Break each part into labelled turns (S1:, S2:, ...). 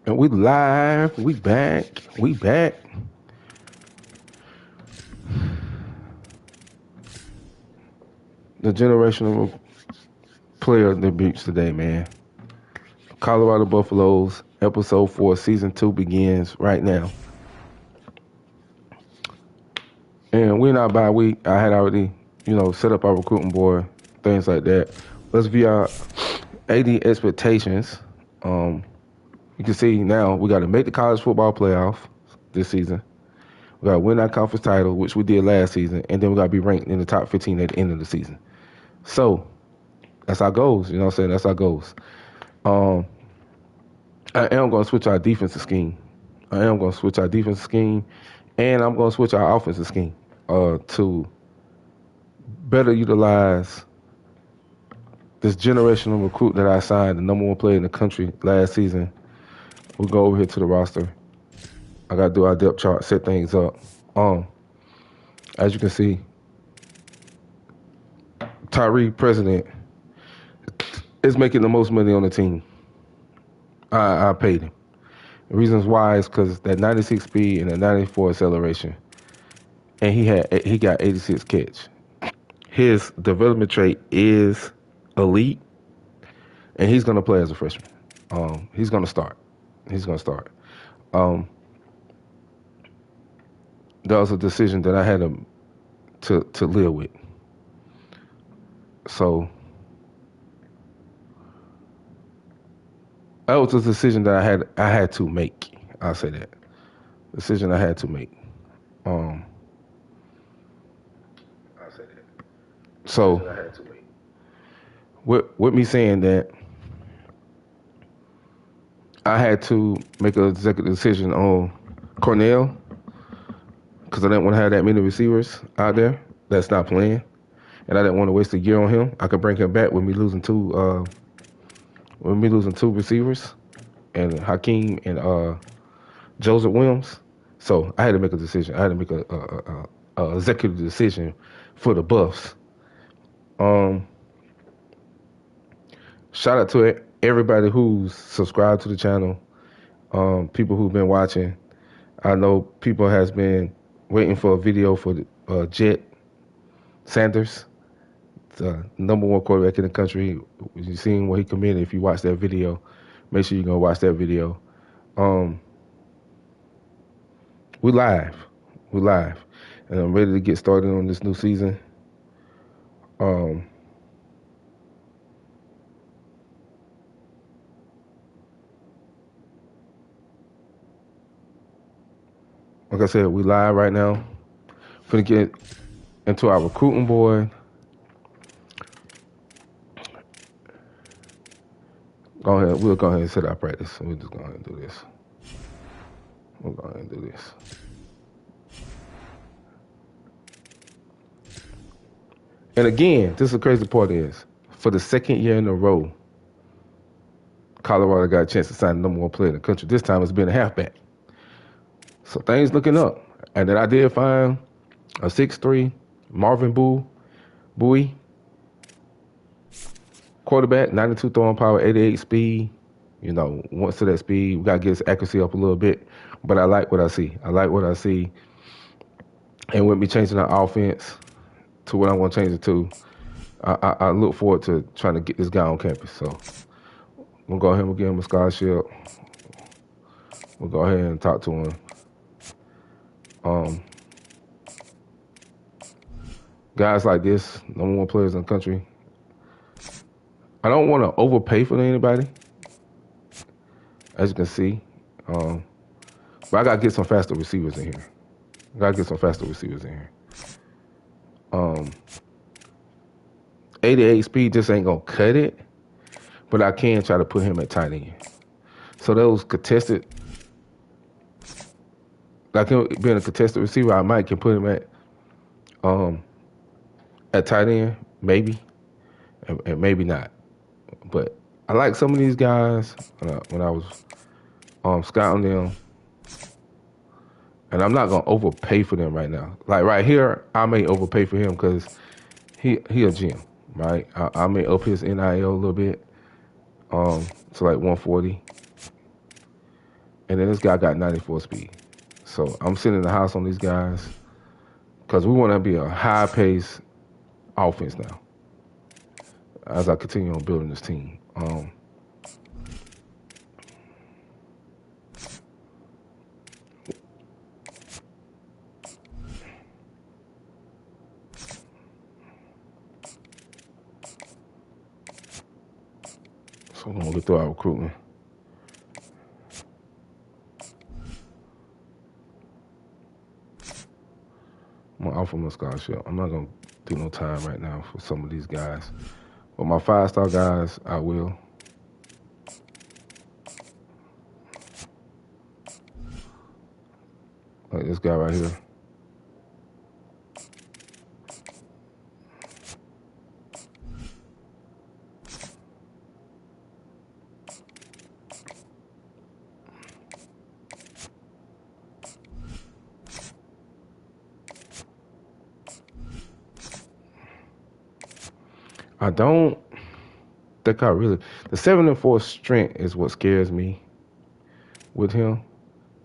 S1: And we live. We back. We back. The generational player that beats today, man. Colorado Buffaloes, Ep.4, Season 2 begins right now. And we're not by week. I had already, set up our recruiting board, things like that. Let's view our AD expectations. You can see now we got to make the college football playoff this season. We got to win that conference title, which we did last season, and then we got to be ranked in the top 15 at the end of the season. So that's our goals. You know what I'm saying? That's our goals. I am going to switch our defensive scheme. And I'm going to switch our offensive scheme to better utilize this generational recruit that I signed, the number one player in the country last season. We'll go over here to the roster. I got to do our depth chart, set things up. As you can see, Tyree, president, is making the most money on the team. I paid him. The reasons why is because that 96 speed and that 94 acceleration, and he got 86 catch. His development trait is elite, and he's going to play as a freshman. He's going to start. That was a decision that I had to live with. So that was a decision that I had to make. I'll say that. Decision I had to make. I'll say that. So I had to make. With me saying that, I had to make an executive decision on Cornell because I didn't want to have that many receivers out there that's not playing, and I didn't want to waste a year on him. I could bring him back with me losing two receivers, and Hakeem and Joseph Williams. So I had to make a decision. I had to make a executive decision for the Buffs. Shout out to everybody who's subscribed to the channel, people who've been watching. I know people has been waiting for a video for Jet Sanders, the number one quarterback in the country. You've seen what he committed. If you watch that video, make sure you're going to watch that video. We live, and I'm ready to get started on this new season. Like I said, we live right now. Finna get into our recruiting board. We'll go ahead and set our practice. We'll just go ahead and do this. We'll go ahead and do this. And again, this is the crazy part is, for the second year in a row, Colorado got a chance to sign the number one player in the country. This time it's been a halfback. So things looking up. And then I did find a 6'3" Marvin Bowie, quarterback, 92 throwing power, 88 speed. Once to that speed, we got to get his accuracy up a little bit. But I like what I see. And with me changing our offense to what I want to change it to, I look forward to trying to get this guy on campus. So we'll go ahead and give him a scholarship. We'll go ahead and talk to him. Guys like this, number one players in the country, I don't want to overpay for anybody, as you can see. But I got to get some faster receivers in here. 88 speed just ain't going to cut it, but I can try to put him at tight end. So those contested, like him being a contested receiver, I might can put him at tight end, maybe, and maybe not. But I like some of these guys when I was scouting them, and I'm not gonna overpay for them right now. Like right here, I may overpay for him because he a gem, right? I may up his NIL a little bit, to like 140. and then this guy got 94 speed. So I'm sitting in the house on these guys because we want to be a high pace offense now as I continue on building this team. So we're gonna get through our recruitment. I'm gonna offer them a scholarship. I'm not gonna do no time right now for some of these guys, but my 5-star guys, I will. Like this guy right here. I don't think I really. The 7-4 strength is what scares me with him.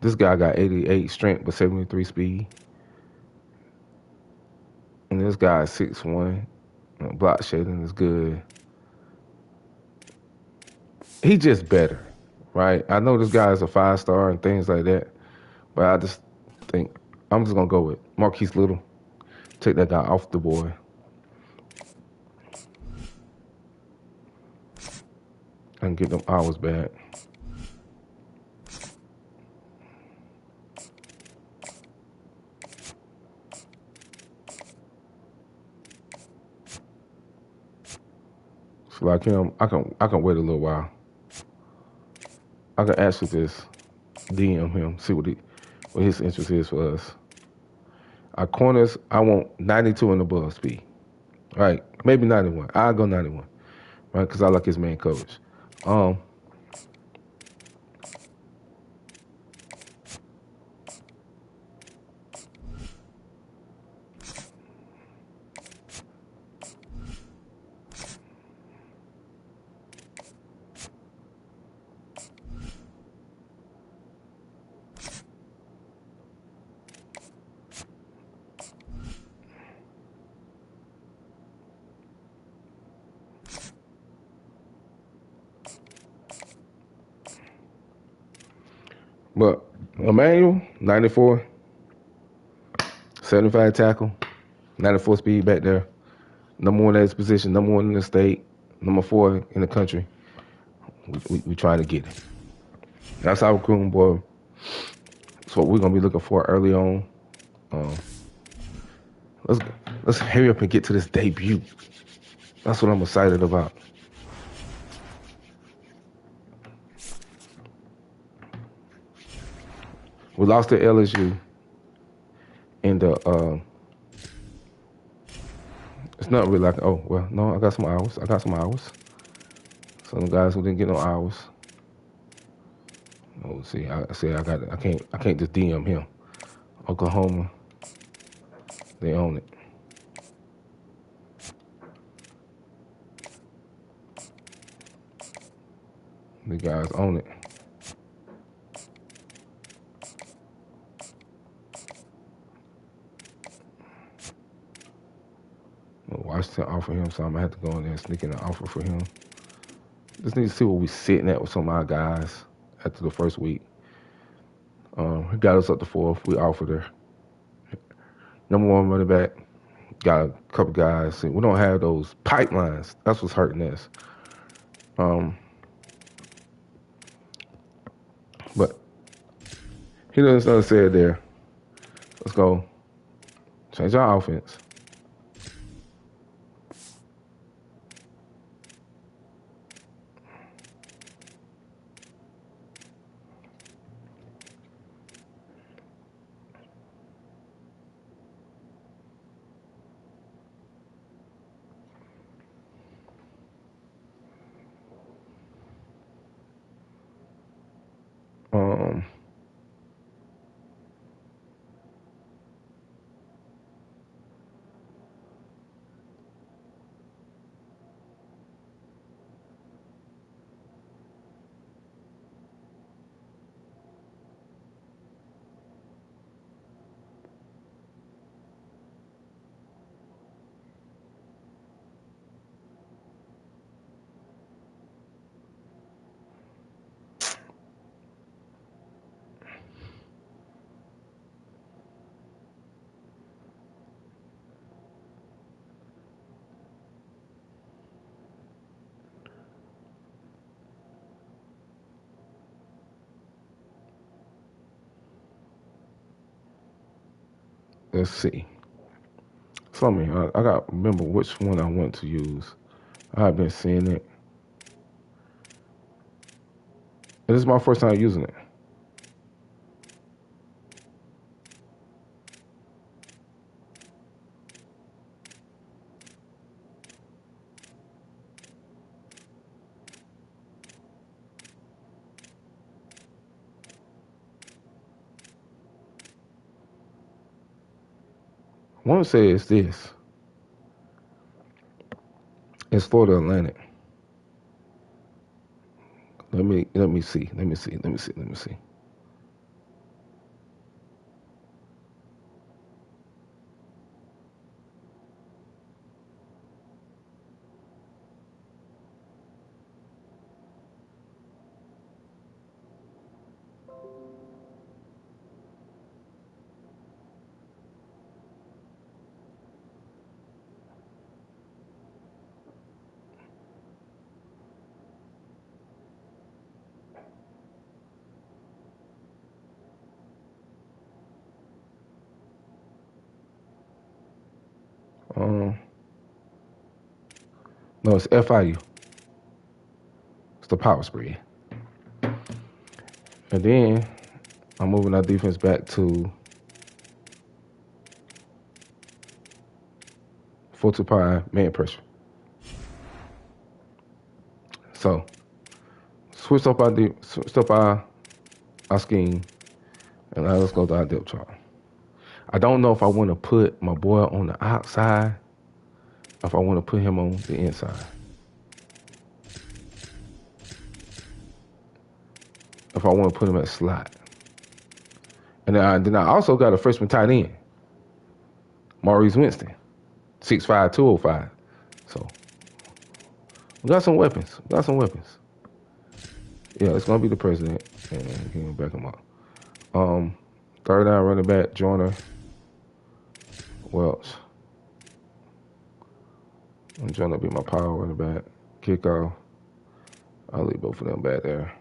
S1: This guy got 88 strength but 73 speed, and this guy is 6'1". Block shading is good. He just better, right? I know this guy is a 5-star and things like that, but I just think I'm just gonna go with Marquise Little. Take that guy off the board. And get them hours back. So like him, I can wait a little while. I can actually just DM him, see what his interest is for us. Our corners, I want 92 and above speed. Right, maybe 91. I'll go 91, right? Because I like his man coverage. But Emmanuel, 94, 75 tackle, 94 speed back there. Number one at his position, number one in the state, number 4 in the country. We trying to get it. That's our recruiting boy. That's what we're gonna be looking for early on. Let's hurry up and get to this debut. That's what I'm excited about. We lost to LSU in the. It's not really like, oh well, no, I got some hours. Some guys who didn't get no hours. Oh, see, I can't just DM him. Oklahoma, they own it. The guys own it. Washington offer him, so I'm gonna have to go in there and sneak in an offer for him. Just need to see what we sitting at with some of our guys after the first week. He got us up to 4th. We offered her. Number 1 running back. Got a couple guys. We don't have those pipelines. That's what's hurting us. But he doesn't say it there. Let's go. Change our offense. Um, let's see. So, I got to remember which one I want to use. I've been seeing it. And this is my first time using it. I want to say it's this. It's Florida Atlantic. Let me see. Let me see. No, it's FIU. It's the power spread. And then I'm moving our defense back to 4-5 man pressure. So switch up our scheme, and now let's go to our depth chart. I don't know if I want to put my boy on the outside, or if I want to put him on the inside. If I want to put him at slot. And then I also got a freshman tight end, Maurice Winston, 6'5", 205. So we got some weapons. Yeah, it's gonna be the president, and he can back him up. Third down running back, Joyner, Welch. And Joyner be my power running back. Kickoff. I'll leave both of them back there.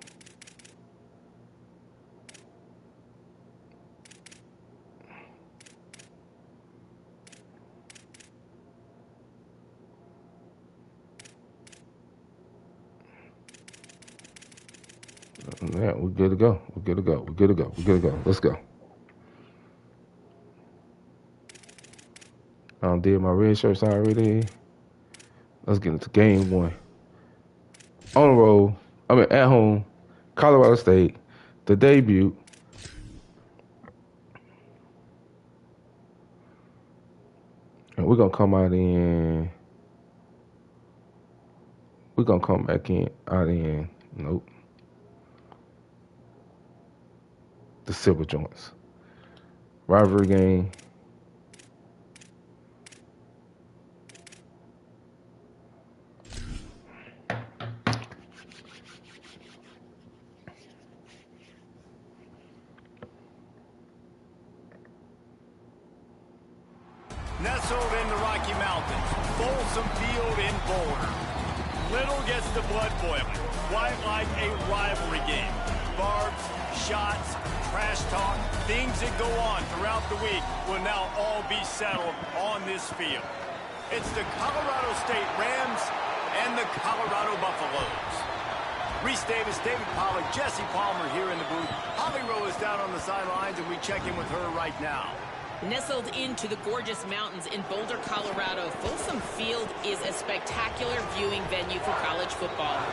S1: Yeah, we're good to go. Let's go. I did my red shirts already. Let's get into game one. On the road, at home, Colorado State, the debut. And we're going to come out in. We're going to come back out in. Nope. The silver joints. Rivalry game.
S2: Nestled in the Rocky Mountains, Folsom Field in Boulder. Little gets the blood boiling. Quite like a rivalry game. Barbs, shots, trash talk, things that go on throughout the week will now all be settled on this field. It's the Colorado State Rams and the Colorado Buffaloes. Reese Davis, David Pollack, Jesse Palmer here in the booth. Holly Rowe is down on the sidelines, and we check in with her right now.
S3: Nestled into the gorgeous mountains in Boulder, Colorado, Folsom Field is a spectacular viewing venue for college football.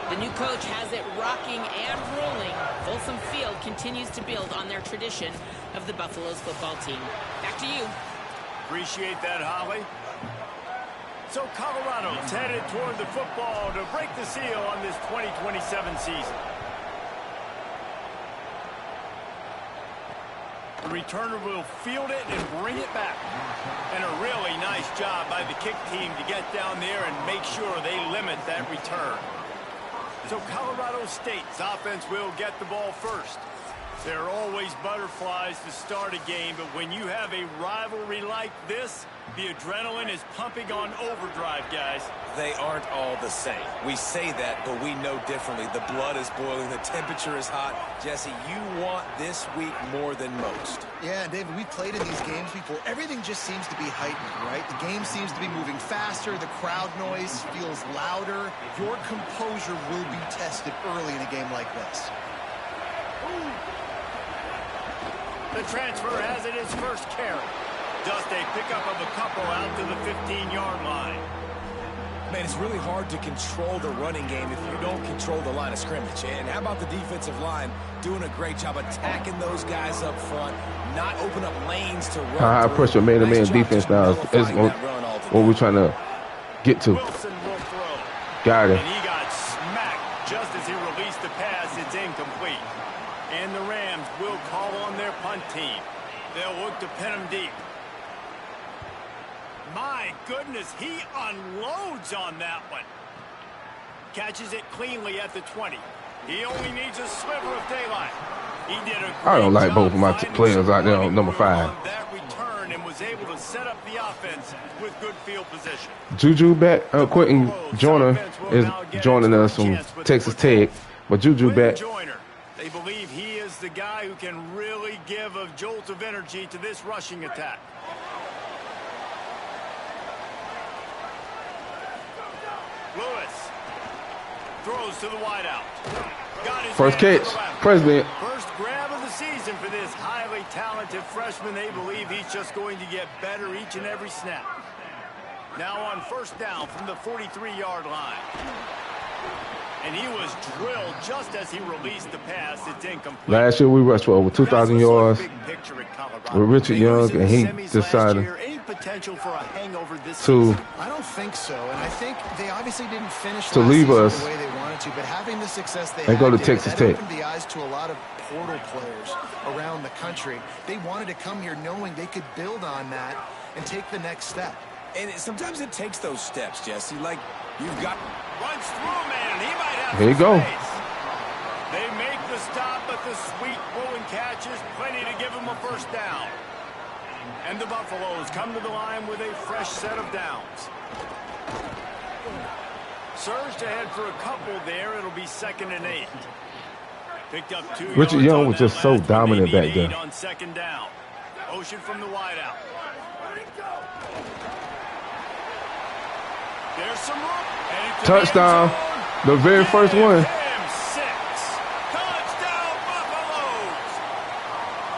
S3: The new coach has it rocking and rolling. Folsom Field continues to build on their tradition of the Buffaloes football team. Back to you.
S2: Appreciate that, Holly. So Colorado's headed toward the football to break the seal on this 2027 season. The returner will field it and bring it back. And a really nice job by the kick team to get down there and make sure they limit that return. So Colorado State's offense will get the ball first. There are always butterflies to start a game, but when you have a rivalry like this, the adrenaline is pumping on overdrive, guys.
S4: They aren't all the same. We say that, but we know differently. The blood is boiling. The temperature is hot. Jesse, you want this week more than most.
S5: Yeah, David, we played in these games before. Everything just seems to be heightened, right? The game seems to be moving faster. The crowd noise feels louder. Your composure will be tested early in a game like this.
S2: The transfer has it his first carry. Just a pickup of a couple out to the 15-yard line.
S4: Man, it's really hard to control the running game if you don't control the line of scrimmage. And how about the defensive line doing a great job attacking those guys up front, not open up lanes to run.
S1: High pressure man-to-man defense now is what we're trying to get to.
S2: Wilson will throw.
S1: Got it.
S2: And he got smacked just as he released the pass. It's incomplete. And the Rams will call on their punt team. They'll look to pin him deep. My goodness, he unloads on that one. Catches it cleanly at the 20. He only needs a sliver of daylight. He did a great
S1: I don't like
S2: job
S1: both of my
S2: finding
S1: players out there on
S2: some
S1: number 5.
S2: on that return and was able to set up the offense with good field position.
S1: Juju back. Quentin Joyner is joining us from Texas Tech, but Juju back.
S2: Joyner. They believe he is the guy who can really give a jolt of energy to this rushing attack. Lewis throws to the wideout.
S1: First catch, President.
S2: First grab of the season for this highly talented freshman. They believe he's just going to get better each and every snap. Now on first down from the 43-yard line. And he was drilled just as he released the pass. It's incomplete.
S1: Last year we rushed for over 2,000 yards with Richard Young, and he decided
S2: potential for a hangover this
S1: to
S5: I don't think so, and I think they obviously didn't finish
S1: to leave us
S5: the way they wanted to, but having the success they
S1: and
S5: had,
S1: go to
S5: David,
S1: Texas
S5: that
S1: Tech.
S5: opened the eyes to a lot of portal players around the country. They wanted to come here knowing they could build on that and take the next step.
S4: And sometimes it takes those steps, Jesse. Like, you've got...
S2: Runs through, man. He might have
S1: There you go.
S2: Space. They make the stop, but the sweet rolling catch is plenty to give him a first down. And the Buffaloes come to the line with a fresh set of downs. Surged ahead for a couple there. It'll be 2nd and 8. Picked up 2
S1: Richard
S2: yards
S1: Young
S2: on
S1: was
S2: that
S1: just so
S2: last
S1: dominant
S2: one. They
S1: back
S2: need 8
S1: there.
S2: on 2nd down. Motion from the wideout. There's some room.
S1: Touchdown. The very first one.
S2: Touchdown, Buffaloes.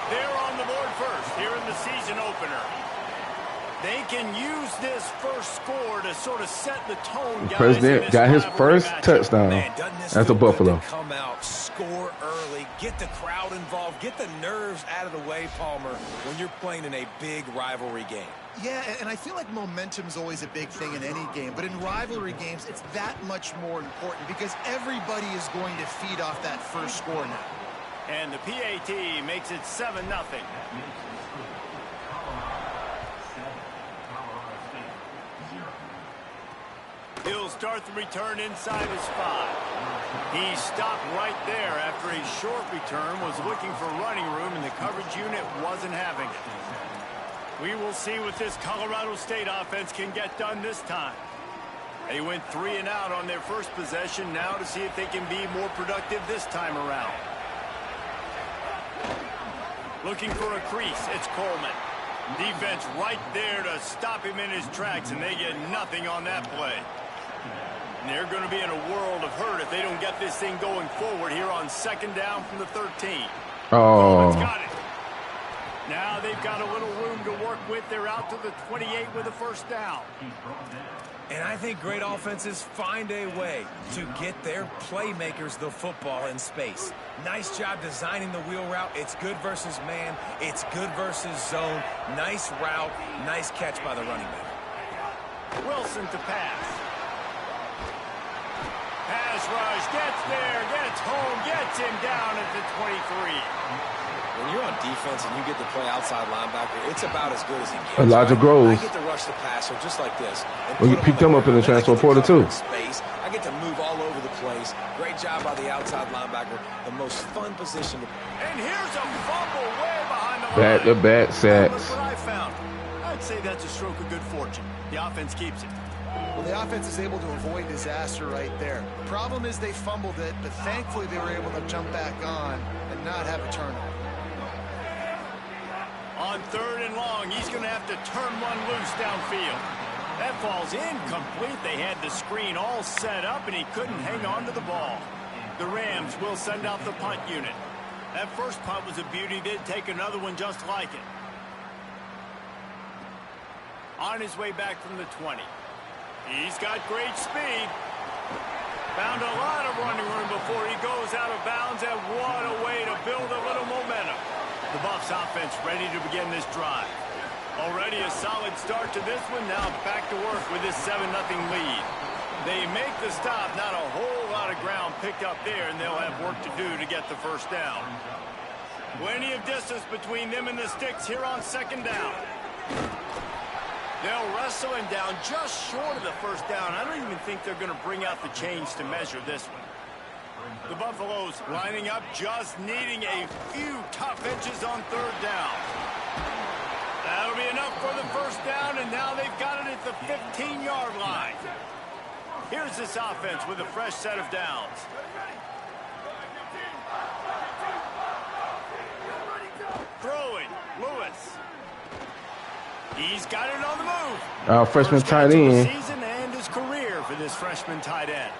S2: They're on the board first here in the season opener. They can use this first score to sort of set the tone.
S1: The President got his first touchdown as a Buffalo.
S4: Come out, score early, get the crowd involved, get the nerves out of the way, Palmer, when you're playing in a big rivalry game.
S5: Yeah, and I feel like momentum's always a big thing in any game, but in rivalry games, it's that much more important because everybody is going to feed off that first score now.
S2: And the PAT makes it 7-0. He'll start the return inside his 5. He stopped right there after a short return, was looking for running room, and the coverage unit wasn't having it. We will see what this Colorado State offense can get done this time. They went 3 and out on their first possession. Now to see if they can be more productive this time around. Looking for a crease. It's Coleman. Defense right there to stop him in his tracks, and they get nothing on that play. And they're going to be in a world of hurt if they don't get this thing going forward here on 2nd down from the 13. Coleman's got it. Now they've got a little room to work with. They're out to the 28 with a first down.
S4: And I think great offenses find a way to get their playmakers the football in space. Nice job designing the wheel route. It's good versus man. It's good versus zone. Nice route. Nice catch by the running back.
S2: Wilson to pass. Pass rush. Gets there. Gets home. Gets him down at the 23.
S4: When you're on defense and you get to play outside linebacker, it's about as good as it gets.
S1: Elijah Groves.
S4: I get to rush the passer just like this.
S1: We picked him up in the transfer portal too.
S4: Space. I get to move all over the place. Great job by the outside linebacker. The most fun position.
S2: And here's a fumble way behind the line.
S1: Back-to-back sacks.
S2: Look what I found. I'd say that's a stroke of good fortune. The offense keeps it.
S5: Well, the offense is able to avoid disaster right there. The problem is they fumbled it, but thankfully they were able to jump back on and not have a turnover.
S2: On 3rd and long, he's going to have to turn one loose downfield. That ball's incomplete. They had the screen all set up, and he couldn't hang on to the ball. The Rams will send out the punt unit. That first punt was a beauty. They'd take another one just like it. On his way back from the 20. He's got great speed. Found a lot of running room before he goes out of bounds, and what a way to build a little momentum. The Buffs offense ready to begin this drive. Already a solid start to this one. Now back to work with this 7-0 lead. They make the stop. Not a whole lot of ground picked up there, and they'll have work to do to get the first down. Plenty of distance between them and the sticks here on 2nd down. They'll wrestle him down just short of the first down. I don't even think they're going to bring out the chains to measure this one. The Buffaloes lining up, just needing a few tough inches on 3rd down. That'll be enough for the first down, and now they've got it at the 15-yard line. Here's this offense with a fresh set of downs. Throwing, Lewis. He's got it on the move.
S1: Our freshman tight end.
S2: Season and his career for this freshman tight end.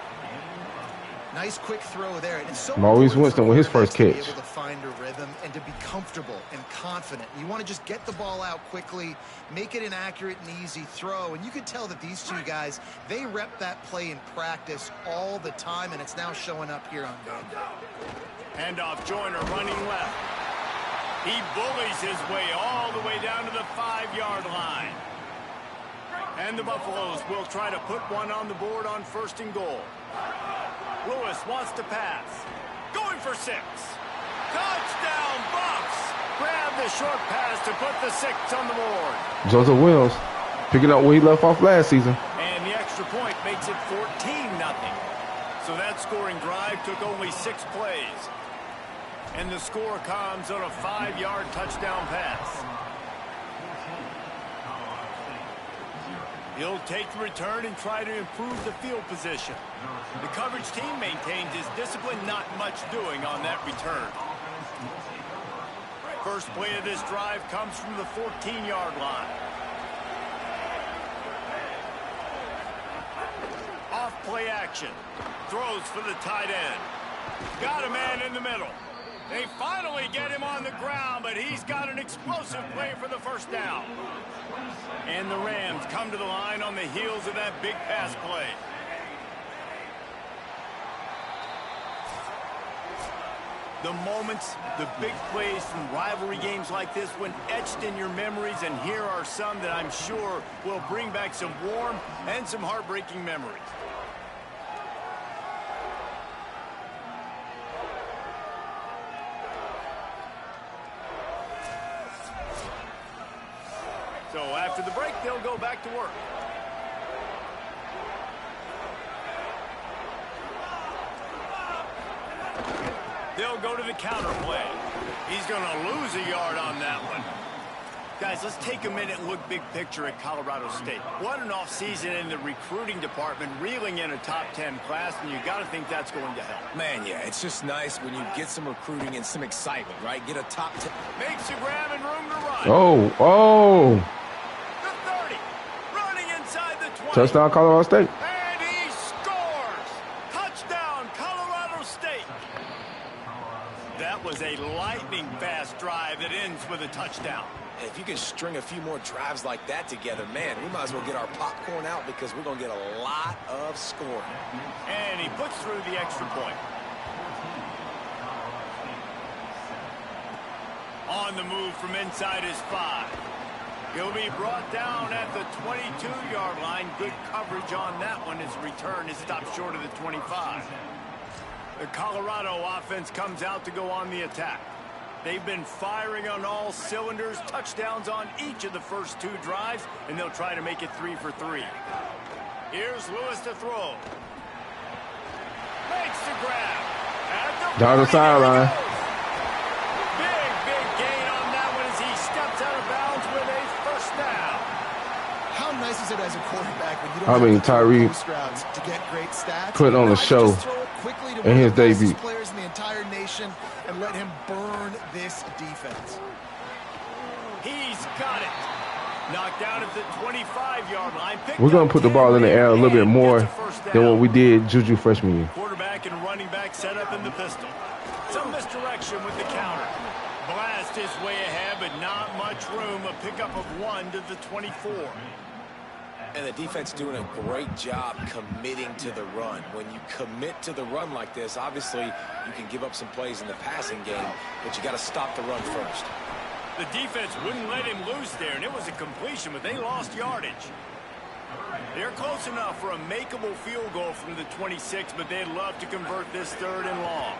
S5: Nice quick throw there. And it's so
S1: Maurice Winston with his first catch.
S5: To be able to find a rhythm and to be comfortable and confident. You want to just get the ball out quickly, make it an accurate and easy throw. And you can tell that these two guys, they rep that play in practice all the time, and it's now showing up here on game day.
S2: Handoff, Joyner running left. He bullies his way all the way down to the 5-yard line. And the Buffaloes will try to put one on the board on 1st and goal. Lewis wants to pass. Going for 6. Touchdown, Buffs! Grab the short pass to put the 6 on the board.
S1: Joseph Williams picking up where he left off last season.
S2: And the extra point makes it 14-0. So that scoring drive took only 6 plays. And the score comes on a 5-yard touchdown pass. He'll take the return and try to improve the field position. The coverage team maintains his discipline, not much doing on that return. First play of this drive comes from the 14-yard line. Off play action. Throws for the tight end. Got a man in the middle. They finally get him on the ground, but he's got an explosive play for the first down. And the Rams come to the line on the heels of that big pass play. The moments, the big plays from rivalry games like this one etched in your memories, and here are some that I'm sure will bring back some warm and some heartbreaking memories. So after the break, they'll go back to work. They'll go to the counter play. He's going to lose a yard on that one. Guys, let's take a minute and look big picture at Colorado State. What an offseason in the recruiting department, reeling in a top 10 class, and you got to think that's going to help.
S4: Man, yeah, it's just nice when you get some recruiting and some excitement, right? Get a top 10.
S2: Makes a grab and room to run.
S1: Oh.
S2: The 30. Running inside the 20.
S1: Touchdown, Colorado State.
S2: And he scores. Touchdown, Colorado State. That was a lightning-fast drive that ends with a touchdown.
S4: If you can string a few more drives like that together, man, we might as well get our popcorn out because we're going to get a lot of scoring.
S2: And he puts through the extra point. On the move from inside his 5. He'll be brought down at the 22-yard line. Good coverage on that one. His return is stopped short of the 25. The Colorado offense comes out to go on the attack. They've been firing on all cylinders, touchdowns on each of the first 2 drives, and they'll try to make it 3 for 3. Here's Lewis to throw. Makes the grab.
S1: Down the sideline.
S2: Big gain on that one as he steps out of bounds with a first down.
S5: How nice is it as a quarterback when you don't have to
S1: Tyree
S5: post routes to get great stats?
S1: putting on a show in his debut.
S5: Players in the entire nation and let him burn this defense.
S2: He's got it. Knocked down at the 25-yard line.
S1: We're going to put the ball in the air a little bit more than what we did Juju freshman year.
S2: Quarterback and running back set up in the pistol. Some misdirection with the counter. Blast his way ahead, but not much room. A pickup of 1 to the 24.
S4: And the defense doing a great job committing to the run. When you commit to the run like this, obviously you can give up some plays in the passing game, but you got to stop the run first.
S2: The defense wouldn't let him loose there, and it was a completion, but they lost yardage. They're close enough for a makeable field goal from the 26, but they'd love to convert this 3rd and long.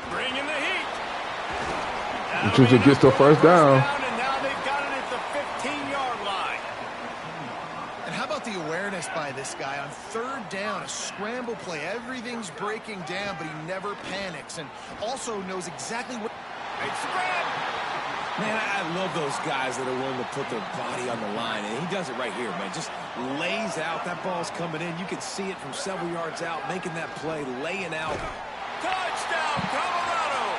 S2: Bringing the heat.
S1: Juju gets the first down.
S2: And now they've got it at the 15-yard line.
S5: And how about the awareness by this guy on 3rd down, a scramble play. Everything's breaking down, but he never panics and also knows exactly what...
S4: Man, I love those guys that are willing to put their body on the line, and he does it right here, man. Just lays out. That ball's coming in. You can see it from several yards out, making that play, laying out.
S2: Touchdown, Colorado!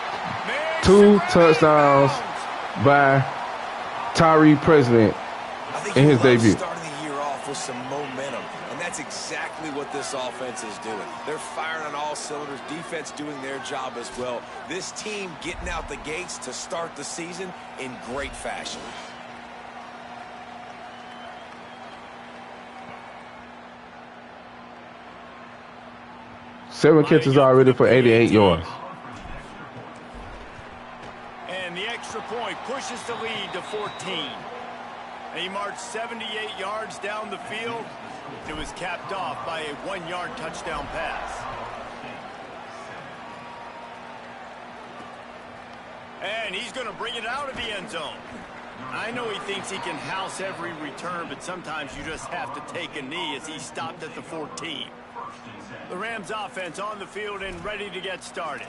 S1: 2 touchdowns by Tyree President in his debut.
S4: Starting the year off with some momentum, and that's exactly what this offense is doing. They're firing on all cylinders, defense doing their job as well. This team getting out the gates to start the season in great fashion.
S1: Seven catches already for 88 yards.
S2: And the extra point pushes the lead to 14. And he marched 78 yards down the field. It was capped off by a 1-yard touchdown pass. And he's going to bring it out of the end zone. I know he thinks he can house every return, but sometimes you just have to take a knee as he stopped at the 14. The Rams offense on the field and ready to get started.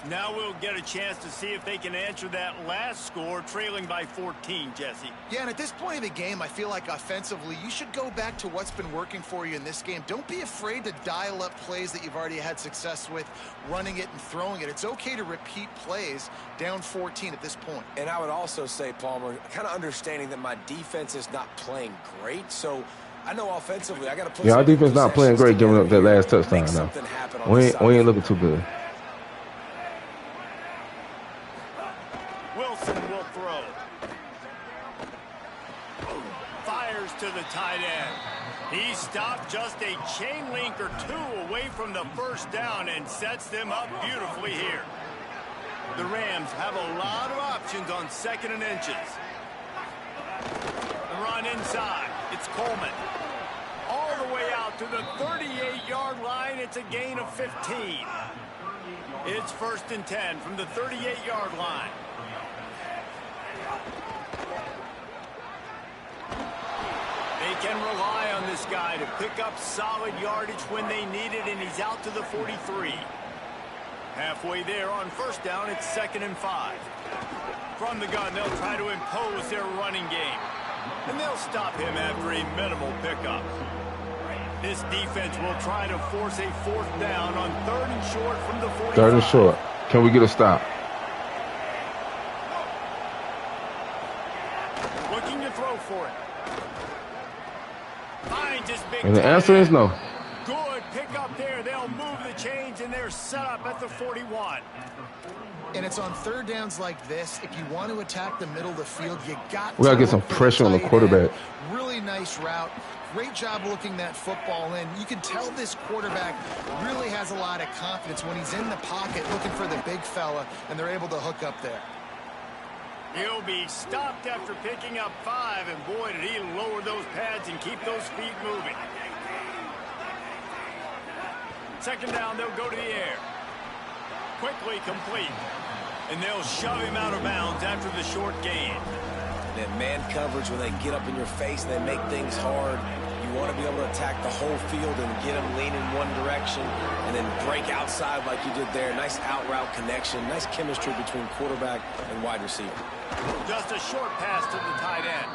S2: Now we'll get a chance to see if they can answer that last score, trailing by 14, Jesse.
S5: Yeah, and at this point of the game, I feel like offensively, you should go back to what's been working for you in this game. Don't be afraid to dial up plays that you've already had success with, running it and throwing it. It's okay to repeat plays down 14 at this point.
S4: And I would also say, Palmer, kind of understanding that my defense is not playing great, so I know offensively I got to put
S1: our defense not playing great, giving up that last touchdown now. We ain't looking too good.
S2: Will throw. Fires to the tight end. He stopped just a chain link or 2 away from the first down and sets them up beautifully here. The Rams have a lot of options on 2nd and inches. The run inside. It's Coleman. All the way out to the 38-yard line. It's a gain of 15. It's 1st and 10 from the 38-yard line. They can rely on this guy to pick up solid yardage when they need it, and he's out to the 43. Halfway there on 1st down, it's 2nd and 5. From the gun, they'll try to impose their running game. And they'll stop him after a minimal pickup. This defense will try to force a 4th down on 3rd and short from the 45.
S1: 3rd and short. Can we get a stop?
S2: Looking to throw for it. Finds his big
S1: And the answer is no.
S2: Good pickup there. They'll move the chains, and they're set up at the 41.
S5: And it's on 3rd downs like this. If you want to attack the middle of the field, you got
S1: to get some pressure on the quarterback.
S5: Really nice route. Great job looking that football in. You can tell this quarterback really has a lot of confidence when he's in the pocket looking for the big fella, and they're able to hook up there.
S2: He'll be stopped after picking up 5, and boy, did he lower those pads and keep those feet moving. 2nd down, they'll go to the air. Quickly complete. And they'll shove him out of bounds after the short gain.
S4: And man coverage, when they get up in your face and they make things hard, you You want to be able to attack the whole field and get them leaning one direction and then break outside like you did there. Nice out route connection. Nice chemistry between quarterback and wide receiver.
S2: Just a short pass to the tight end.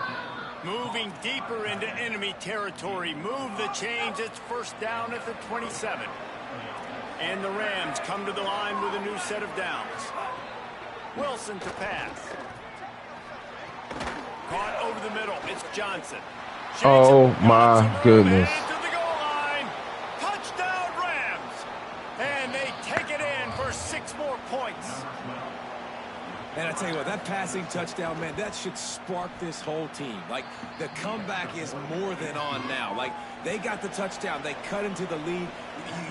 S2: Moving deeper into enemy territory. Move the chains. It's first down at the 27. And the Rams come to the line with a new set of downs. Wilson to pass. Caught over the middle. It's Johnson.
S1: Oh my goodness.
S2: To the goal line. Touchdown Rams. And they take it in for 6 more points.
S4: And I tell you what, that passing touchdown, man, that should spark this whole team. Like, the comeback is more than on now. Like, they got the touchdown. They cut into the lead.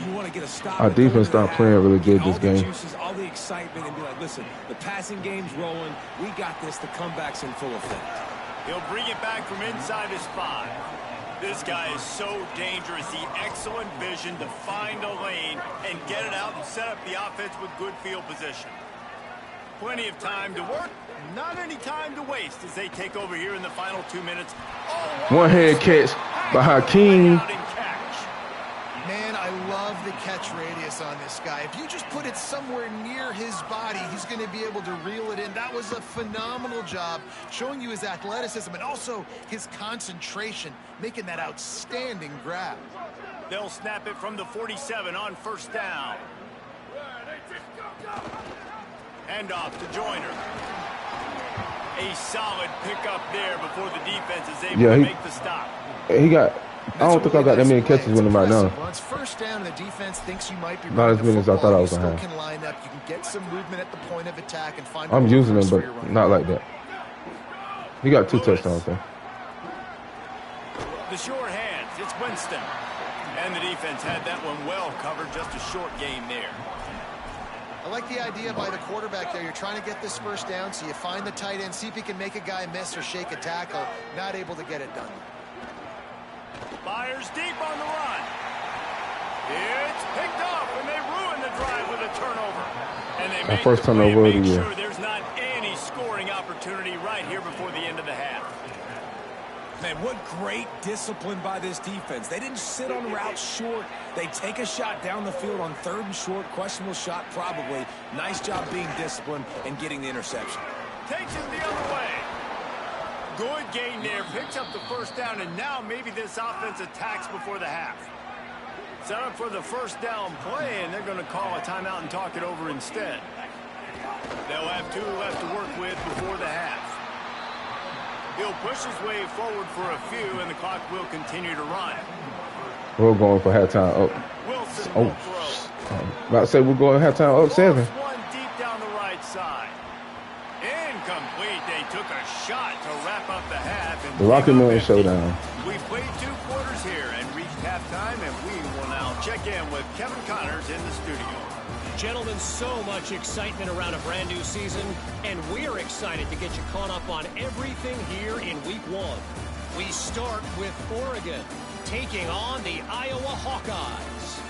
S4: You want to get a stop.
S1: Our defense started playing really good this game.
S4: All the juices, all the excitement, and be like, listen, the passing game's rolling. We got this. The comeback's in full effect.
S2: He'll bring it back from inside his 5. This guy is so dangerous. The excellent vision to find a lane and get it out and set up the offense with good field position. Plenty of time to work, not any time to waste as they take over here in the final 2 minutes. Oh,
S1: one-hand catch by Hakeem.
S5: Man, I love the catch radius on this guy. If you just put it somewhere near his body, he's going to be able to reel it in. That was a phenomenal job, showing you his athleticism and also his concentration, making that outstanding grab.
S2: They'll snap it from the 47 on first down. Hand off to Joyner. A solid pickup there before the defense is able to make the stop.
S1: I don't think I got that many catches with him right now.
S5: Once first down, the defense thinks you might be
S1: not as many as I thought I was going to have.
S5: Can line up. You can get some movement at the point of attack and find.
S1: I'm using him, but not like that. He got 2 touchdowns there.
S2: The sure hands. It's Winston. And the defense had that one well covered. Just a short game there.
S5: I like the idea by the quarterback there. You're trying to get this first down, so you find the tight end, see if he can make a guy miss or shake a tackle. Not able to get it done.
S2: Fires deep on the run. It's picked off, and they ruin the drive with a turnover. And they make
S1: first turnover of the year.
S2: Sure there's not any scoring opportunity right here before the end of the half.
S4: Man, what great discipline by this defense. They didn't sit on routes short. They take a shot down the field on 3rd and short. Questionable shot, probably. Nice job being disciplined and getting the interception.
S2: Takes it the other way. Good gain there. Picks up the first down, and now maybe this offense attacks before the half. Set up for the first down play, and they're going to call a timeout and talk it over instead. They'll have 2 left to work with before the half. He'll push his way forward for a few, and the clock will continue to run.
S1: We're going for halftime up.
S2: Wilson will throw.
S1: About to say we're going halftime up 7.
S2: One deep down the right side. Incomplete. They took a shot to wrap up the half. And
S1: the Rocky Mountain Showdown.
S2: We've played 2 quarters here and reached halftime, and we will now check in with Kevin Connors in the studio.
S6: Gentlemen, so much excitement around a brand new season, and we're excited to get you caught up on everything here in Week 1. We start with Oregon taking on the Iowa Hawkeyes.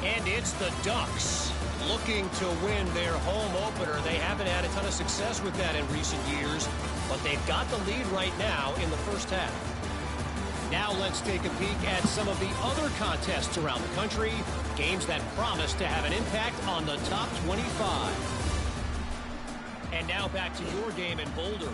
S6: And it's the Ducks looking to win their home opener. They haven't had a ton of success with that in recent years, but they've got the lead right now in the first half. Now let's take a peek at some of the other contests around the country, games that promise to have an impact on the top 25. And now back to your game in Boulder.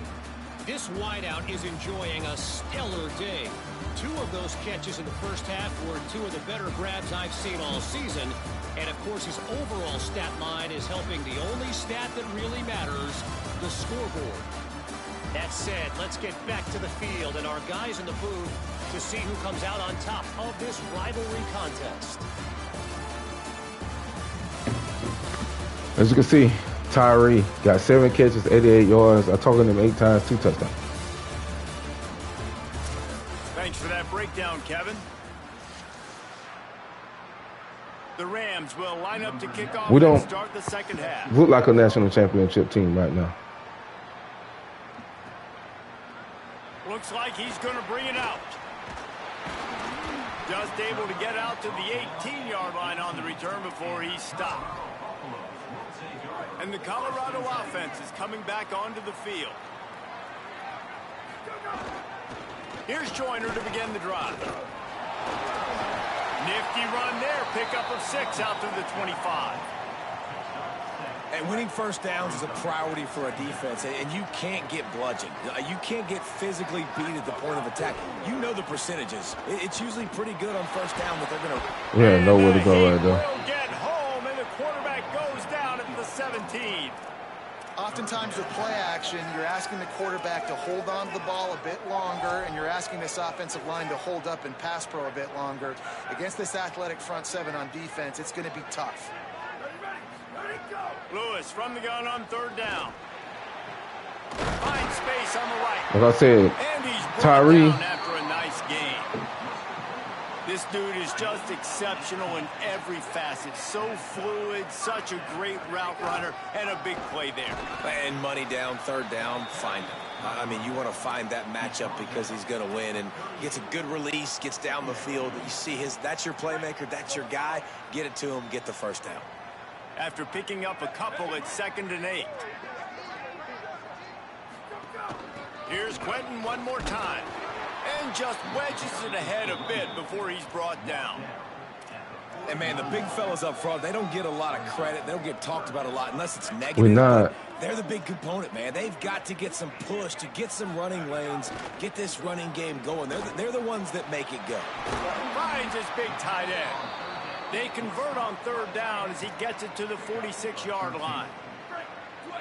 S6: This wideout is enjoying a stellar day. 2 of those catches in the first half were 2 of the better grabs I've seen all season. And, of course, his overall stat line is helping the only stat that really matters, the scoreboard. That said, let's get back to the field and our guys in the booth to see who comes out on top of this rivalry contest.
S1: As you can see, Tyree got 7 catches, 88 yards. I targeted him 8 times, 2 touchdowns.
S2: Thanks for that breakdown, Kevin. The Rams will line up to kick off and start the second half.
S1: Look like a national championship team right now.
S2: Looks like he's going to bring it out. Just able to get out to the 18-yard line on the return before he's stopped. And the Colorado offense is coming back onto the field. Here's Joyner to begin the drive. Nifty run there. Pickup of 6 out to the 25.
S4: And winning first downs is a priority for a defense, and you can't get bludgeoned. You can't get physically beat at the point of attack. You know the percentages. It's usually pretty good on first down that they're going to...
S1: We had nowhere to go right there.
S2: Will get home, and the quarterback goes down at the 17.
S5: Oftentimes with play action, you're asking the quarterback to hold on to the ball a bit longer, and you're asking this offensive line to hold up in pass pro a bit longer. Against this athletic front seven on defense, it's going to be tough.
S2: Lewis from the gun on third down. Finds space on the right.
S1: Like I said,
S2: And he's
S1: Tyree.
S2: down after a nice game. This dude is just exceptional in every facet. So fluid, such a great route runner, and a big play there.
S4: And money down, third down, find him. I mean, you want to find that matchup because he's going to win, and gets a good release, gets down the field. You see that's your playmaker, that's your guy. Get it to him, get the first down.
S2: After picking up a couple at 2nd and 8. Here's Quentin one more time. And just wedges it ahead a bit before he's brought down.
S4: And, man, the big fellas up front, they don't get a lot of credit. They don't get talked about a lot unless it's negative.
S1: We're not.
S4: They're the big component, man. They've got to get some push, to get some running lanes, get this running game going. They're the ones that make it go.
S2: Finds his big tight end. They convert on third down as he gets it to the 46-yard line.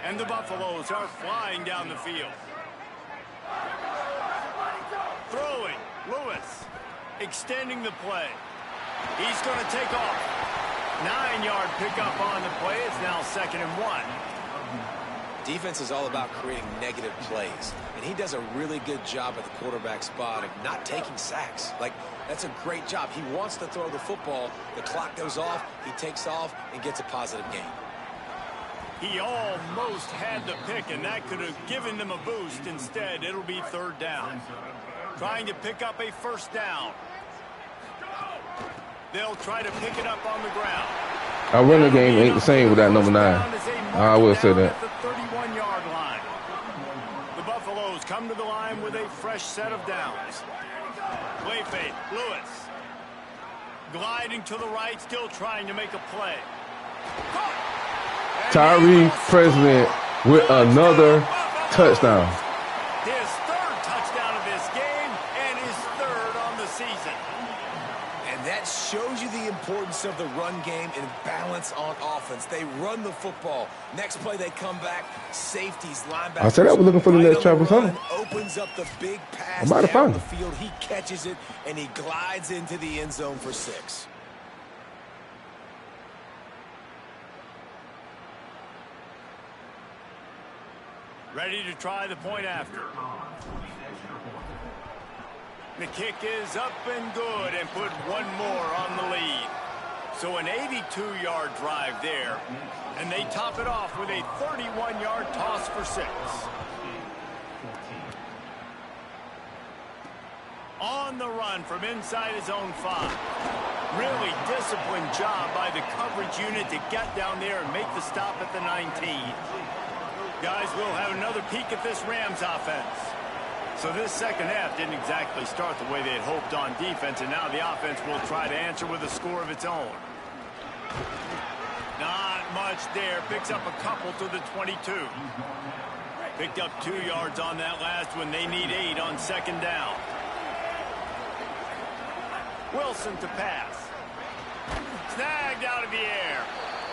S2: And the Buffaloes are flying down the field. Throwing, Lewis, extending the play. He's going to take off. 9-yard pickup on the play. It's now 2nd and 1.
S4: Defense is all about creating negative plays, and he does a really good job at the quarterback spot of not taking sacks. Like, that's a great job. He wants to throw the football. The clock goes off. He takes off and gets a positive gain.
S2: He almost had the pick, and that could have given them a boost. Instead, it'll be third down. Trying to pick up a first down. They'll try to pick it up on the ground.
S1: Our running game ain't the same without number 9. I will say that.
S2: At the 31-yard line. The Buffaloes come to the line with a fresh set of downs. Play fake, Lewis. Gliding to the right, still trying to make a play.
S1: Tyree President with another touchdown.
S2: His 3rd touchdown of this game and his 3rd on the season.
S4: And that shows you the importance of the run game and balance on offense. They run the football. Next play, they come back. Safeties, linebackers.
S1: I said I was looking for the next Travis Hunter.
S4: Opens up the big pass
S1: I might have
S4: down
S1: found
S4: the
S1: him.
S4: field. He catches it, and he glides into the end zone for 6.
S2: Ready to try the point after. The kick is up and good, and put one more on the lead. So an 82-yard drive there, and they top it off with a 31-yard toss for 6. On the run from inside his own 5. Really disciplined job by the coverage unit to get down there and make the stop at the 19. Guys, we'll have another peek at this Rams offense. So this second half didn't exactly start the way they had hoped on defense, and now the offense will try to answer with a score of its own. Not much there. Picks up a couple to the 22. Picked up 2 yards on that last one. They need 8 on 2nd down. Wilson to pass. Snagged out of the air.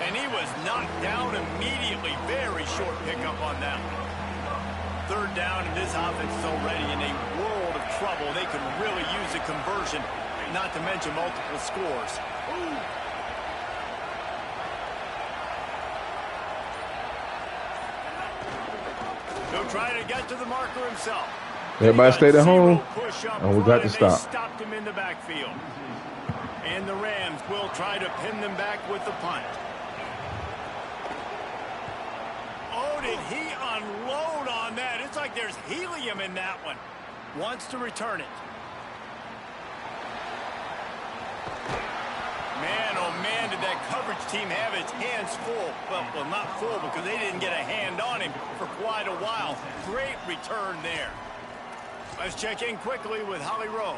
S2: And he was knocked down immediately. Very short pickup on that one. 3rd down, and this offense is already in a world of trouble. They could really use a conversion, not to mention multiple scores. He'll try to get to the marker himself.
S1: Everybody stayed at home, and we got to stop.
S2: Stopped him in the backfield. And the Rams will try to pin them back with the punt. Oh, did he unload on that? It's like there's helium in that one. Wants to return it. Man, oh man, did that coverage team have its hands full. Well, not full because they didn't get a hand on him for quite a while. Great return there. Let's check in quickly with Holly Rowe.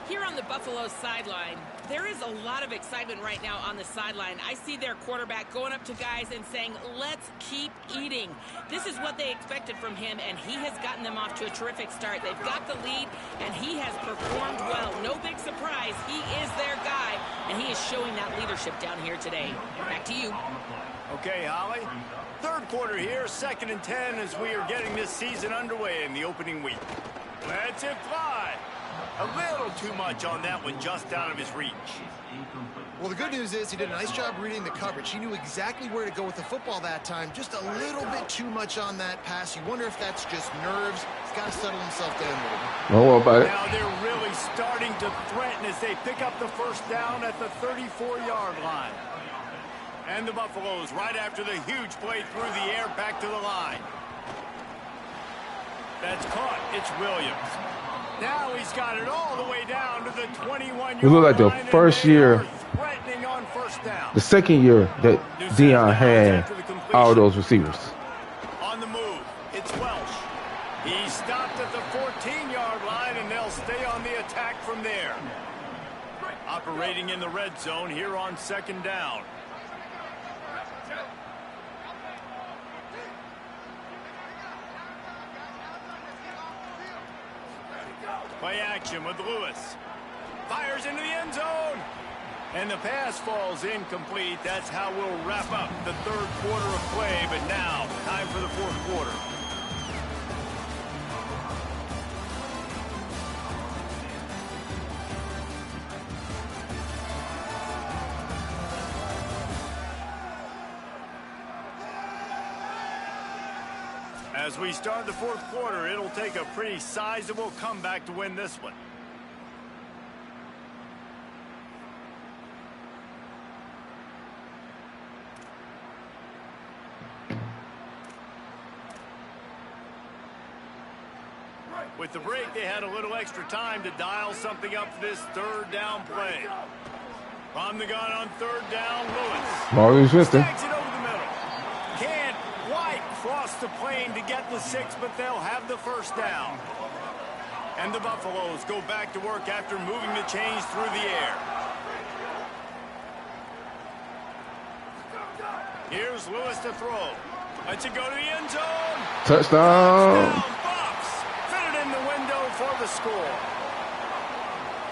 S3: Here on the Buffalo sideline, there is a lot of excitement right now on the sideline. I see their quarterback going up to guys and saying, let's keep eating. This is what they expected from him, and he has gotten them off to a terrific start. They've got the lead, and he has performed well. No big surprise. He is their guy, and he is showing that leadership down here today. Back to you.
S2: Okay, Holly. Third quarter here, 2nd and 10 as we are getting this season underway in the opening week. Let's it fly. A little too much on that one, just out of his reach.
S5: Well, the good news is he did a nice job reading the coverage. He knew exactly where to go with the football that time. Just a little bit too much on that pass. You wonder if that's just nerves. He's got to settle himself down a little bit.
S1: Don't worry about it.
S2: Now they're really starting to threaten as they pick up the first down at the 34-yard line. And the Buffaloes, right after the huge play through the air, back to the line. That's caught. It's Williams. Now he's got it all the way down to the 21-yard line.
S1: It looked like the first year,
S2: threatening on first down.
S1: the second year that Deion had all those receivers.
S2: On the move, it's Welsh. He stopped at the 14-yard line, and they'll stay on the attack from there. Operating in the red zone here on 2nd down. Play action with Lewis. Fires into the end zone. And the pass falls incomplete. That's how we'll wrap up the third quarter of play. But now, time for the fourth quarter. As we start the fourth quarter, it'll take a pretty sizable comeback to win this one. With the break, they had a little extra time to dial something up for this third down play. From the gun on 3rd down, Lewis.
S1: Maurice Winston.
S2: Tags it over the middle. Can't quite cross the plane to get the 6, but they'll have the first down. And the Buffaloes go back to work after moving the chains through the air. Here's Lewis to throw. Lets it go to the end zone.
S1: Touchdown.
S2: Buffs. Fitted in the window for the score.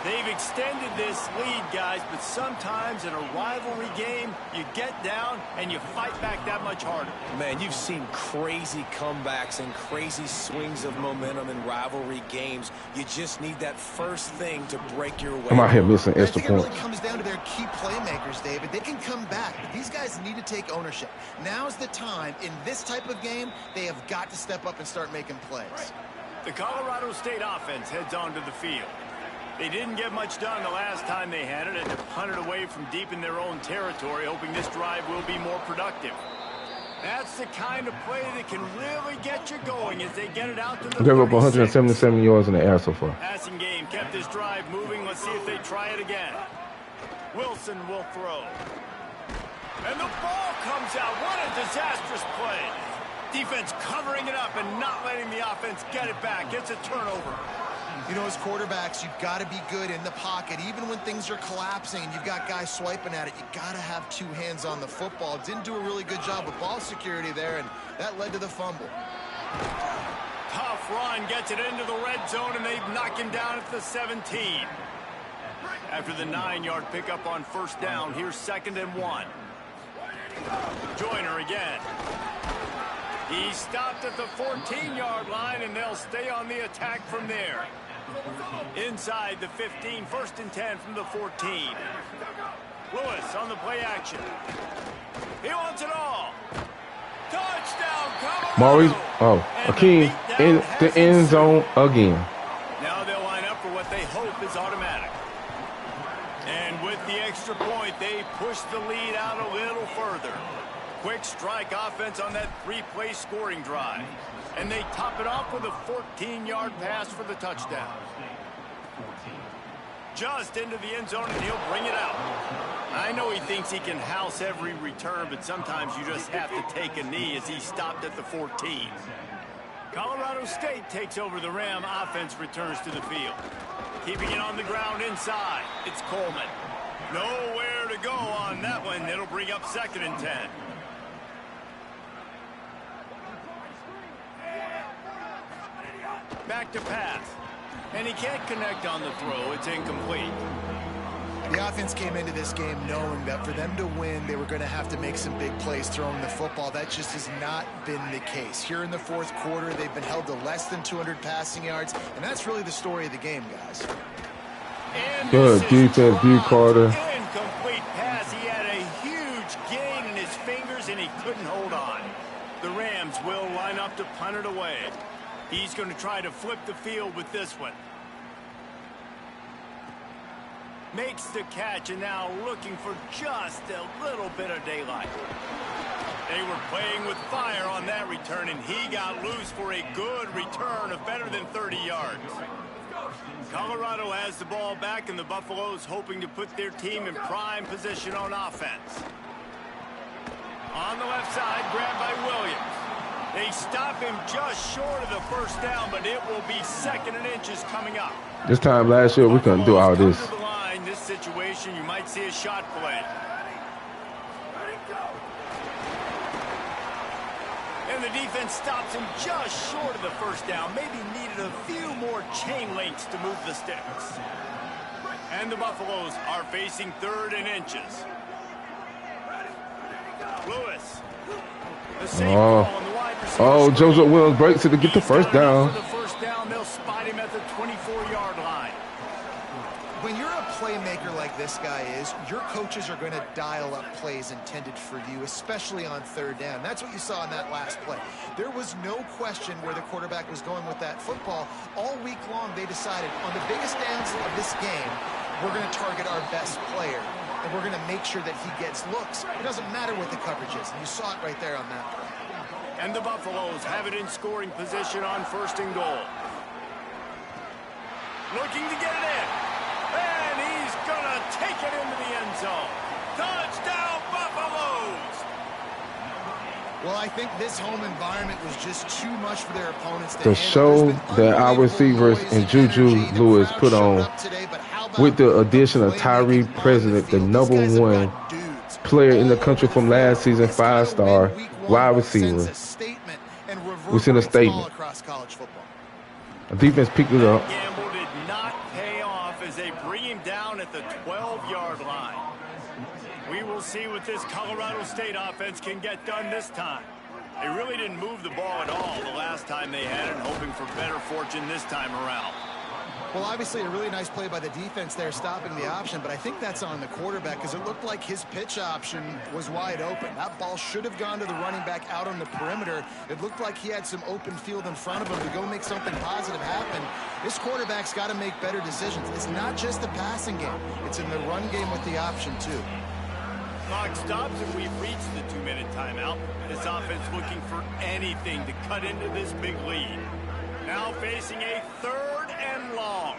S2: They've extended this lead, guys, but sometimes in a rivalry game, you get down and you fight back that much harder.
S4: Man, you've seen crazy comebacks and crazy swings of momentum in rivalry games. You just need that first thing to break your way.
S1: I'm out here missing
S5: I
S1: extra
S5: think it really
S1: points.
S5: comes down to their key playmakers, David. They can come back, but these guys need to take ownership. Now's the time. In this type of game, they have got to step up and start making plays.
S2: The Colorado State offense heads onto the field. They didn't get much done the last time they had it, and to punt it away from deep in their own territory, hoping this drive will be more productive. That's the kind of play that can really get you going as they get it out to the
S1: Gave up
S2: 36.
S1: 177 yards in the air so far.
S2: Passing game kept this drive moving. Let's see if they try it again. Wilson will throw. And the ball comes out. What a disastrous play. Defense covering it up and not letting the offense get it back. It's a turnover.
S5: You know, as quarterbacks, you've got to be good in the pocket. Even when things are collapsing and you've got guys swiping at it, you got to have two hands on the football. Didn't do a really good job with ball security there, and that led to the fumble.
S2: Tough run gets it into the red zone, and they knock him down at the 17. After the 9-yard pickup on first down, here's 2nd and 1. Joyner again. He stopped at the 14-yard line, and they'll stay on the attack from there. Inside the 15, 1st and 10 from the 14. Lewis on the play action. He wants it all. Touchdown, Colorado.
S1: Maurice, Akeem in the end zone again.
S2: Now they'll line up for what they hope is automatic. And with the extra point, they push the lead out a little further. Quick strike offense on that 3-play scoring drive. And they top it off with a 14-yard pass for the touchdown. Just into the end zone, and he'll bring it out. I know he thinks he can house every return, but sometimes you just have to take a knee as he stopped at the 14. Colorado State takes over the Ram. Offense returns to the field. Keeping it on the ground inside. It's Coleman. Nowhere to go on that one. It'll bring up 2nd and 10. Back to pass. And he can't connect on the throw. It's incomplete.
S5: The offense came into this game knowing that for them to win, they were going to have to make some big plays throwing the football. That just has not been the case. Here in the 4th quarter, they've been held to less than 200 passing yards, and that's really the story of the game, guys.
S2: And
S1: Good defense, B. Carter.
S2: Incomplete pass. He had a huge gain in his fingers, and he couldn't hold on. The Rams will line up to punt it away. He's going to try to flip the field with this one. Makes the catch, and now looking for just a little bit of daylight. They were playing with fire on that return, and he got loose for a good return of better than 30 yards. Colorado has the ball back, and the Buffaloes hoping to put their team in prime position on offense. On the left side, grabbed by Williams. They stop him just short of the 1st down, but it will be 2nd and inches coming up.
S1: This time last year, we couldn't do all this.
S2: In this situation, you might see a shot play. And the defense stops him just short of the 1st down. Maybe needed a few more chain links to move the sticks. And the Buffaloes are facing 3rd and inches. Lewis.
S1: Oh, Joseph Williams breaks it to get the 1st down.
S2: For the 1st down, they'll spot him at the 24-yard line.
S5: When you're a playmaker like this guy is, your coaches are going to dial up plays intended for you, especially on 3rd down. That's what you saw in that last play. There was no question where the quarterback was going with that football. All week long, they decided on the biggest downs of this game, we're going to target our best player, and we're going to make sure that he gets looks. It doesn't matter what the coverage is, and you saw it right there on that play.
S2: And the Buffaloes have it in scoring position on 1st and goal. Looking to get it in. And he's going to take it into the end zone. Touchdown, Buffaloes!
S5: Well, I think this home environment was just too much for their opponents
S1: to show that our receivers and Juju Lewis put on, with the addition of Tyree, President, the #1 player in the country from last season, 5-star wide receiver. We've seen a statement. The defense picked it up.
S2: Gamble did not pay off as they bring him down at the 12-yard line. We will see what this Colorado State offense can get done this time. They really didn't move the ball at all the last time they had it, hoping for better fortune this time around.
S5: Well, obviously a really nice play by the defense there, stopping the option, but I think that's on the quarterback because it looked like his pitch option was wide open. That ball should have gone to the running back out on the perimeter. It looked like he had some open field in front of him to go make something positive happen. This quarterback's got to make better decisions. It's not just the passing game. It's in the run game with the option, too.
S2: Clock stops and we've reached the 2-minute timeout. This offense looking for anything to cut into this big lead. Now facing a 3rd and long.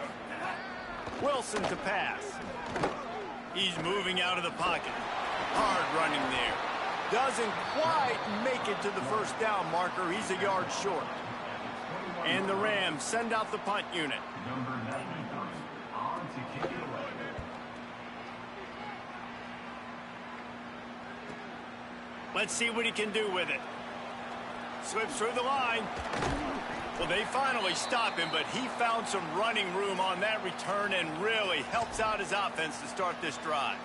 S2: Wilson to pass. He's moving out of the pocket. Hard running there. Doesn't quite make it to the 1st down marker. He's a yard short. And the Rams send out the punt unit. Let's see what he can do with it. Slips through the line. Well, they finally stop him, but he found some running room on that return and really helps out his offense to start this drive.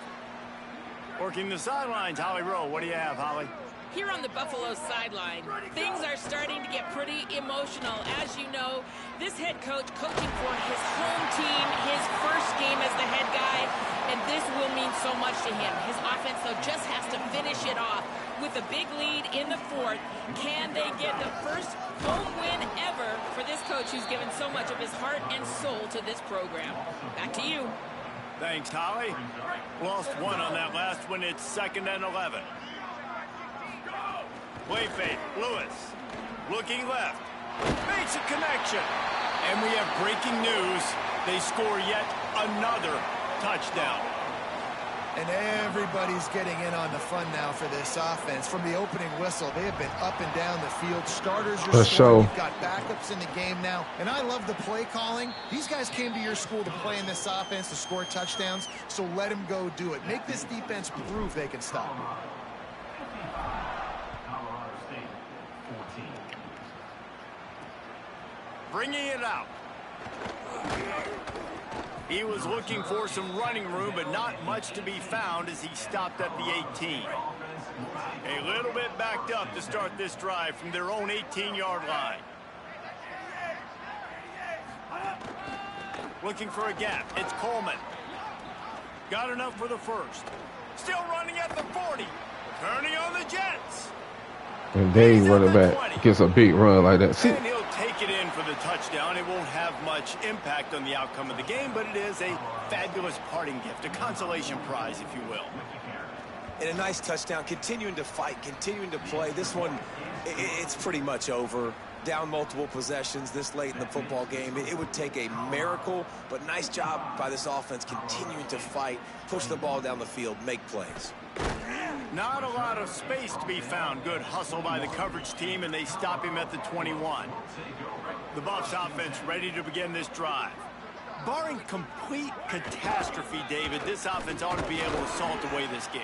S2: Working the sidelines, Holly Rowe. What do you have, Holly?
S3: Here on the Buffalo sideline, things are starting to get pretty emotional. As you know, this head coach coaching for his home team, his first game as the head guy, and this will mean so much to him. His offense, though, just has to finish it off with a big lead in the 4th. Can they get the first home win ever for this coach who's given so much of his heart and soul to this program? Back to you.
S2: Thanks, Holly. Lost one on that last one. It's 2nd and 11. Play fake. Lewis. Looking left. Makes a connection. And we have breaking news. They score yet another touchdown.
S5: And everybody's getting in on the fun now for this offense. From the opening whistle, they have been up and down the field. Starters are scoring. You've got backups in the game now. And I love the play calling. These guys came to your school to play in this offense to score touchdowns, so let them go do it. Make this defense prove they can stop.
S2: Bringing it out. He was looking for some running room, but not much to be found as he stopped at the 18. A little bit backed up to start this drive from their own 18-yard line. Looking for a gap. It's Coleman. Got enough for the first. Still running at the 40. Turning on the Jets.
S1: And they running back gets a big run like that. See?
S2: And he'll take it in for the touchdown. It won't have much impact on the outcome of the game, but it is a fabulous parting gift, a consolation prize, if you will.
S4: And a nice touchdown, continuing to fight, continuing to play. This one, it's pretty much over. Down multiple possessions this late in the football game. It would take a miracle, but nice job by this offense continuing to fight, push the ball down the field, make plays.
S2: Not a lot of space to be found. Good hustle by the coverage team, and they stop him at the 21. The Buffs offense ready to begin this drive. Barring complete catastrophe, David, this offense ought to be able to salt away this game.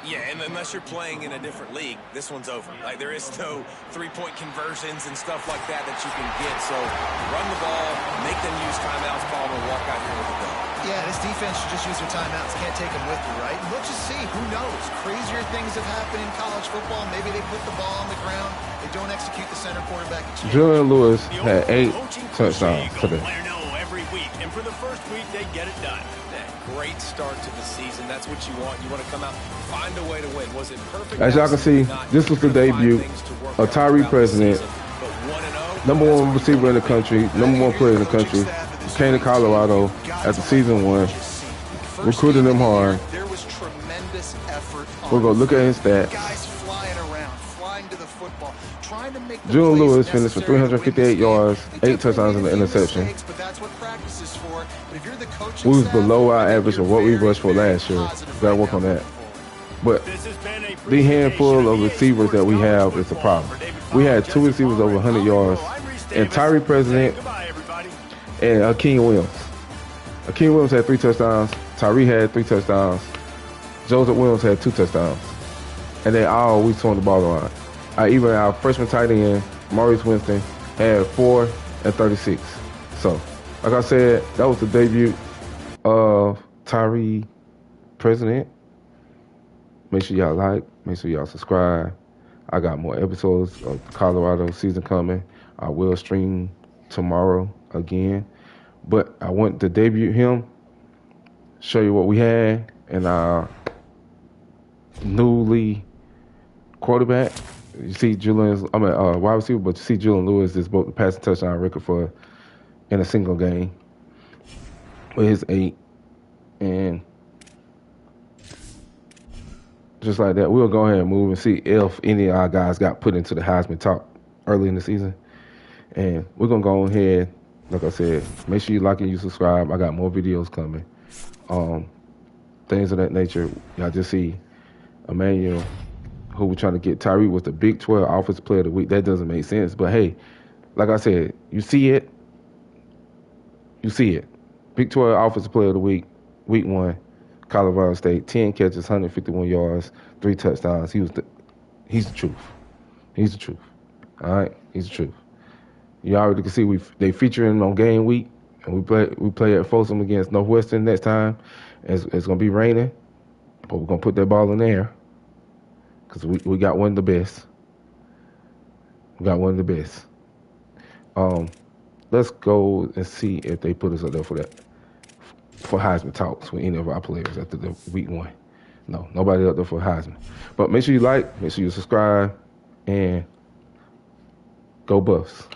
S4: Yeah, and unless you're playing in a different league, this one's over. Like, there is no three-point conversions and stuff like that you can get. So run the ball, make them use timeouts, call them, and walk out here with a go.
S5: Yeah, this defense should just use their timeouts. Can't take them with you, right? And we'll just see. Who knows? Crazier things have happened in college football. Maybe they put the ball on the ground. They don't execute the center quarterback.
S1: Julian Lewis had 8 touchdowns today.
S2: Every week, and for the first week, they get it done.
S4: Great start to the season. That's what you want. You want to come out, find a way to win. Was it perfect?
S1: As y'all can see, this was the debut of Tyree President, #1 receiver in the country, #1 player in the country. Came to Colorado after season 1, recruited him hard.
S5: There was tremendous effort.
S1: We're going to look at his stats.
S5: Guys flying around, flying to the football, trying to make the
S1: Julian
S5: plays
S1: Lewis finished for
S5: necessary to win
S1: 358
S5: this game.
S1: yards,
S5: They
S1: 8 touchdowns and an
S5: definitely made a few
S1: interception.
S5: mistakes, but that's what practice is for. But if you're the coaching
S1: We was
S5: staff,
S1: below our
S5: I think
S1: average
S5: you're
S1: of what we
S5: very,
S1: rushed for
S5: very
S1: last year.
S5: positive
S1: Got to
S5: right
S1: work on
S5: now
S1: that. But
S2: This has been a
S1: the handful of
S2: presentation
S1: receivers that we have is a problem. We had 2 receivers over 100 yards, and Tyree President
S2: Goodbye, everybody.
S1: and Akeem Williams. Akeem Williams had 3 touchdowns. Tyree had 3 touchdowns. Joseph Williams had 2 touchdowns. And they all we turned the ball around. Even our freshman tight end, Maurice Winston, had 4 and 36. So, like I said, that was the debut of Tyree President. Make sure y'all like. Make sure y'all subscribe. I got more episodes of the Colorado season coming. I will stream tomorrow again. But I want to debut him, show you what we had, and our newly quarterback. You see wide receiver, but you see Julian Lewis is both the passing touchdown record for in a single game with his 8. And just like that, we'll go ahead and move and see if any of our guys got put into the Heisman talk early in the season. And we're going to go ahead, like I said, make sure you like and you subscribe. I got more videos coming. Things of that nature. Y'all just see Emmanuel, who we're trying to get. Tyree was the Big 12 Offensive Player of the Week. That doesn't make sense. But, hey, like I said, you see it. You see it. Big 12 Offensive Player of the Week, Week 1. Colorado State, 10 catches, 151 yards, 3 touchdowns. He's the truth. He's the truth. All right, he's the truth. You already can see they feature him on game week, and we play at Folsom against Northwestern next time. It's gonna be raining, but we're gonna put that ball in the air because we got one of the best. We got one of the best. Let's go and see if they put us up there for that. For Heisman talks with any of our players after the week 1. No, nobody up there for Heisman. But make sure you like, make sure you subscribe, and go Buffs.